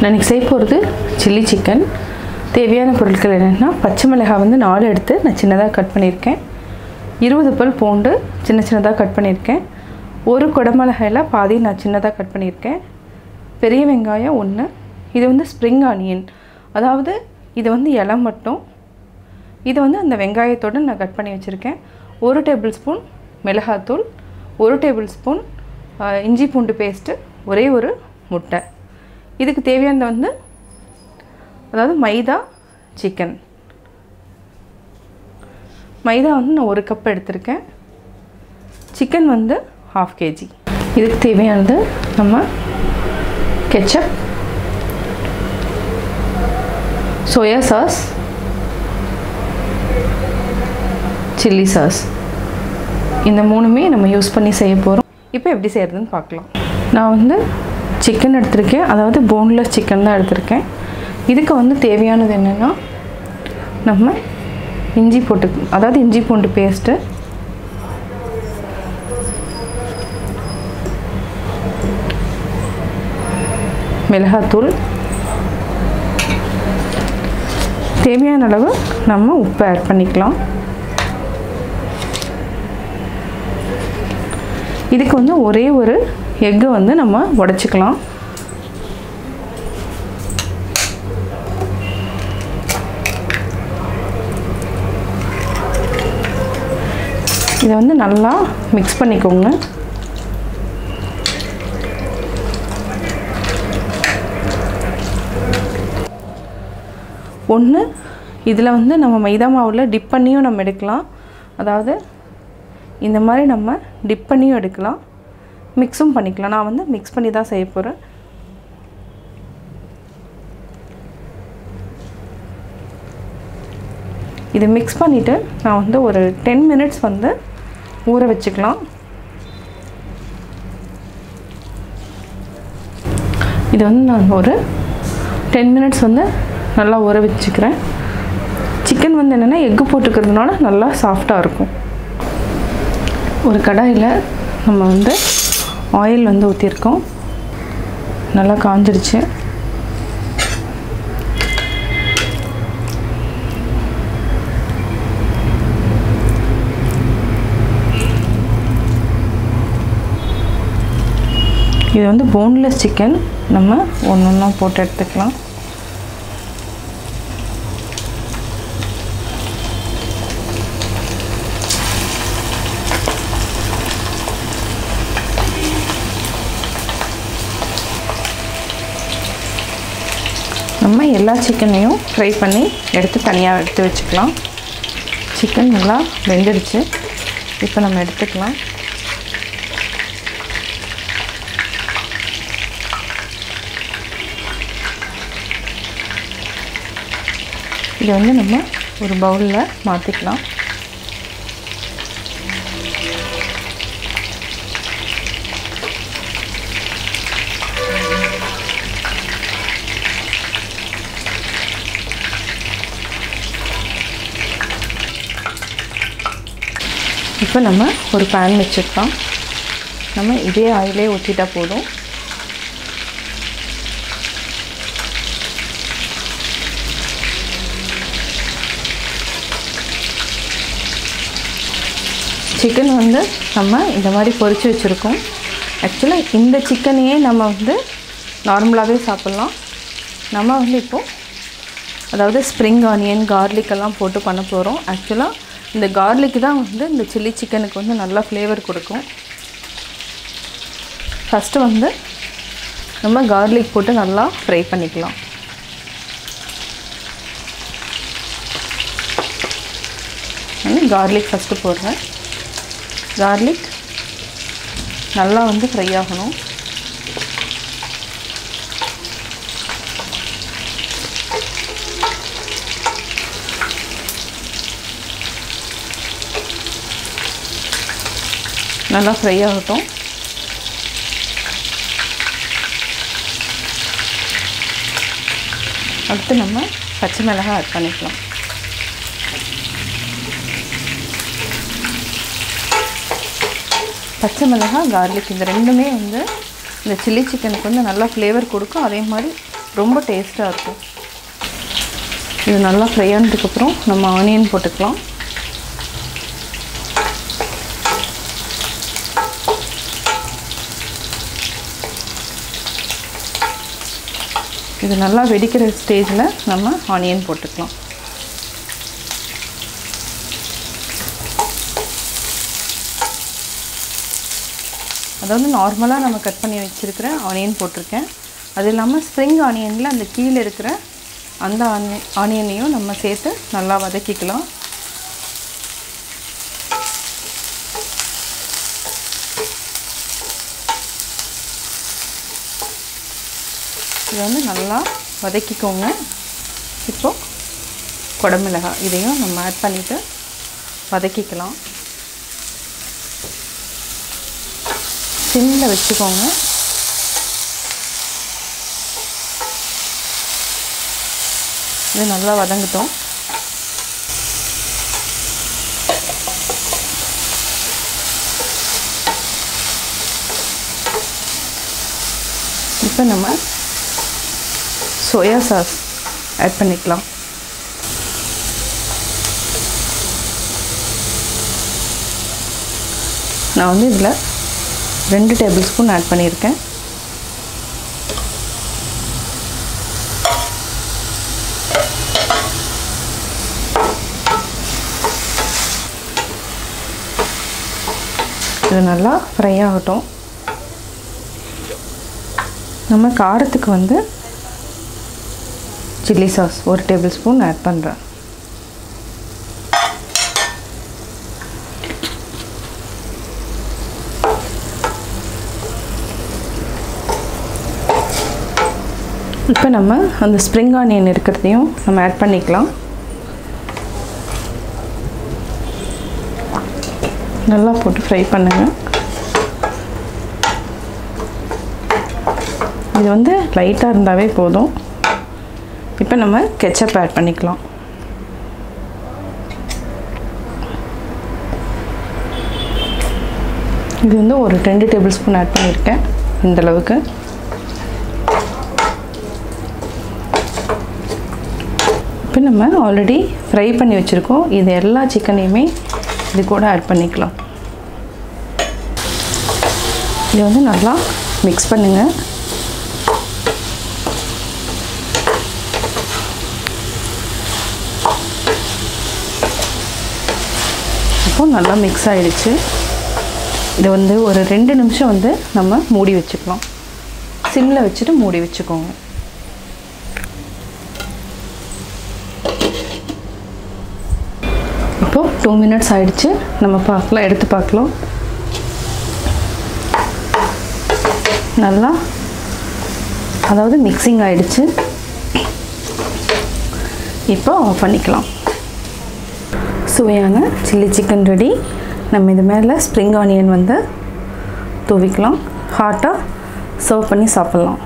நான் செய்ய போகிறது சில்லி சிக்கன். தேவையான பொருட்கள் என்னென்னா, பச்சை மிளகாய் வந்து 4 எடுத்து நான் சின்னதாக கட் பண்ணியிருக்கேன். 20 பல் பூண்டு சின்ன சின்னதாக கட் பண்ணியிருக்கேன். ஒரு குடமிளகாயில் பாதி நான் சின்னதாக கட் பண்ணியிருக்கேன். பெரிய வெங்காயம் 1. இது வந்து ஸ்ப்ரிங் ஆனியன், அதாவது இது வந்து இலை மட்டும். இது வந்து அந்த வெங்காயத்தோடு நான் கட் பண்ணி வச்சுருக்கேன். 1 டேபிள் ஸ்பூன் மிளகாத்தூள், 1 டேபிள் ஸ்பூன் இஞ்சி பூண்டு பேஸ்ட்டு, ஒரே ஒரு முட்டை. இதுக்கு தேவையானது வந்து அதாவது மைதா, சிக்கன். மைதா வந்து நான் 1 கப் எடுத்திருக்கேன். சிக்கன் வந்து 1/2 kg. இதுக்கு தேவையானது நம்ம ketchup, soya sauce, chilli sauce, இந்த 3மே நம்ம யூஸ் பண்ணி செய்ய போகிறோம். இப்போ எப்படி செய்கிறதுன்னு பார்க்கலாம். நான் வந்து சிக்கன் எடுத்திருக்கேன், அதாவது போன்லெஸ் சிக்கன் தான் எடுத்திருக்கேன். இதுக்கு வந்து தேவையானது என்னென்னா, நம்ம இஞ்சி பூண்டு பேஸ்ட்டு, மிளகாத்தூள், தேவையான அளவு நம்ம உப்பு ஆட் பண்ணிக்கலாம். இதுக்கு வந்து ஒரே ஒரு எக்கு வந்து நம்ம உடைச்சிக்கலாம். இதை வந்து நல்லா மிக்ஸ் பண்ணிக்கோங்க. ஒன்று இதில் வந்து நம்ம மைதா மாவில் டிப் பண்ணியும் நம்ம எடுக்கலாம், அதாவது இந்த மாதிரி நம்ம டிப் பண்ணியும் எடுக்கலாம், மிக்ஸும் பண்ணிக்கலாம். நான் வந்து மிக்ஸ் பண்ணி தான் செய்ய போகிறேன். இதை மிக்ஸ் பண்ணிவிட்டு நான் வந்து ஒரு 10 மினிட்ஸ் வந்து ஊற வச்சுக்கலாம். இது வந்து நான் ஒரு 10 மினிட்ஸ் வந்து நல்லா ஊற வச்சுக்கிறேன். சிக்கன் வந்து என்னென்னா எக்கு போட்டுக்கிறதுனால நல்லா சாஃப்டாக இருக்கும். ஒரு கடாயில் நம்ம வந்து ஆயில் வந்து ஊற்றிருக்கோம். நல்லா காஞ்சிடுச்சு. இது வந்து போன்லெஸ் சிக்கன். நம்ம ஒன்றா போட்டு எடுத்துக்கலாம். நம்ம எல்லா சிக்கனையும் ஃப்ரை பண்ணி எடுத்து தனியாக எடுத்து வச்சுக்கலாம். சிக்கன் நல்லா வெந்துடுச்சு. இப்போ நம்ம எடுத்துக்கலாம். இதை வந்து நம்ம ஒரு பவுலில் மாற்றிக்கலாம். இப்போ நம்ம ஒரு பேன் வச்சுக்கலாம். நம்ம இதே ஆயிலே ஊற்றிட்டா போதும். சிக்கன் வந்து நம்ம இந்த மாதிரி பொரித்து வச்சுருக்கோம். ஆக்சுவலாக இந்த சிக்கனையே நம்ம வந்து நார்மலாகவே சாப்பிட்லாம். நம்ம வந்து இப்போது அதாவது ஸ்ப்ரிங் ஆனியன், கார்லிக்கெல்லாம் போட்டு பண்ண போகிறோம். ஆக்சுவலாக இந்த கார்லிக் தான் வந்து இந்த சில்லி சிக்கனுக்கு வந்து நல்லா ஃப்ளேவர் கொடுக்கும். ஃபஸ்ட்டு வந்து நம்ம கார்லிக் போட்டு நல்லா ஃப்ரை பண்ணிக்கலாம். கார்லிக் ஃபஸ்ட்டு போடுறேன். கார்லிக் நல்லா வந்து ஃப்ரை ஆகணும். நல்லா ஃப்ரை ஆகட்டும். அடுத்து நம்ம பச்சை மிளகாய் ஆட் பண்ணிக்கலாம். பச்சை மிளகாய், கார்லிக் இந்த ரெண்டுமே வந்து இந்த சில்லி சிக்கனுக்கு வந்து நல்லா ஃப்ளேவர் கொடுக்கும். அதே மாதிரி ரொம்ப டேஸ்ட்டாக இருக்கும். இது நல்லா ஃப்ரை ஆனதுக்கப்புறம் நம்ம ஆனியன் போட்டுக்கலாம். இது நல்லா வெடிக்கிற ஸ்டேஜில் நம்ம ஆனியன் போட்டுக்கலாம். அதாவது நார்மலாக நம்ம கட் பண்ணி வச்சுருக்கிற ஆனியன் போட்டிருக்கேன். அது இல்லாமல் ஸ்ப்ரிங் ஆனியனில் அந்த கீழே இருக்கிற அந்த ஆனியனையும் நம்ம சேர்த்து நல்லா வதக்கிக்கலாம். இதை வந்து நல்லா வதக்கிக்கோங்க. இப்போது குடமிளகாய் இதையும் நம்ம ஆட் பண்ணிவிட்டு வதக்கிக்கலாம். சிம்மில் வச்சுக்கோங்க. இது நல்லா வதங்கட்டும். இப்போ நம்ம சோயா சாஸ் ஆட் பண்ணிக்கலாம். நான் வந்து இதில் 2 டேபிள் ஸ்பூன் ஆட் பண்ணியிருக்கேன். இது நல்லா ஃப்ரை ஆகட்டும். நம்ம காரத்துக்கு வந்து chilli sauce 1 tablespoon add பண்ணுறேன். இப்போ நம்ம அந்த ஸ்ப்ரிங் ஆனியன் இருக்கிறதையும் நம்ம ஆட் பண்ணிக்கலாம். நல்லா போட்டு ஃப்ரை பண்ணுங்கள். இது வந்து லைட்டாக இருந்தாவே போதும். இப்போ நம்ம கெச்சப் ஆட் பண்ணிக்கலாம். இது வந்து ஒரு 2 டேபிள் ஸ்பூன் ஆட் பண்ணியிருக்கேன். இந்தளவுக்கு. இப்போ நம்ம ஆல்ரெடி ஃப்ரை பண்ணி வச்சுருக்கோம். இது எல்லா சிக்கனையுமே இது கூட ஆட் பண்ணிக்கலாம். இது வந்து நல்லா மிக்ஸ் பண்ணுங்கள். இப்போ நல்லா மிக்ஸ் ஆகிடுச்சு. இது வந்து ஒரு 2 நிமிஷம் வந்து நம்ம மூடி வச்சுக்கலாம். சிம்மில் வச்சுட்டு மூடி வச்சுக்கோங்க. இப்போது 2 மினிட்ஸ் ஆகிடுச்சு. நம்ம பார்க்கலாம், எடுத்து பார்க்கலாம். நல்லா அதாவது மிக்சிங் ஆகிடுச்சு. இப்போ ஆஃப் பண்ணிக்கலாம். சுவையான சில்லி சிக்கன் ரெடி. நம்ம இது மேலே ஸ்ப்ரிங் ஆனியன் வந்து தூவிக்கலாம். ஹாட்டாக சர்வ் பண்ணி சாப்பிட்லாம்.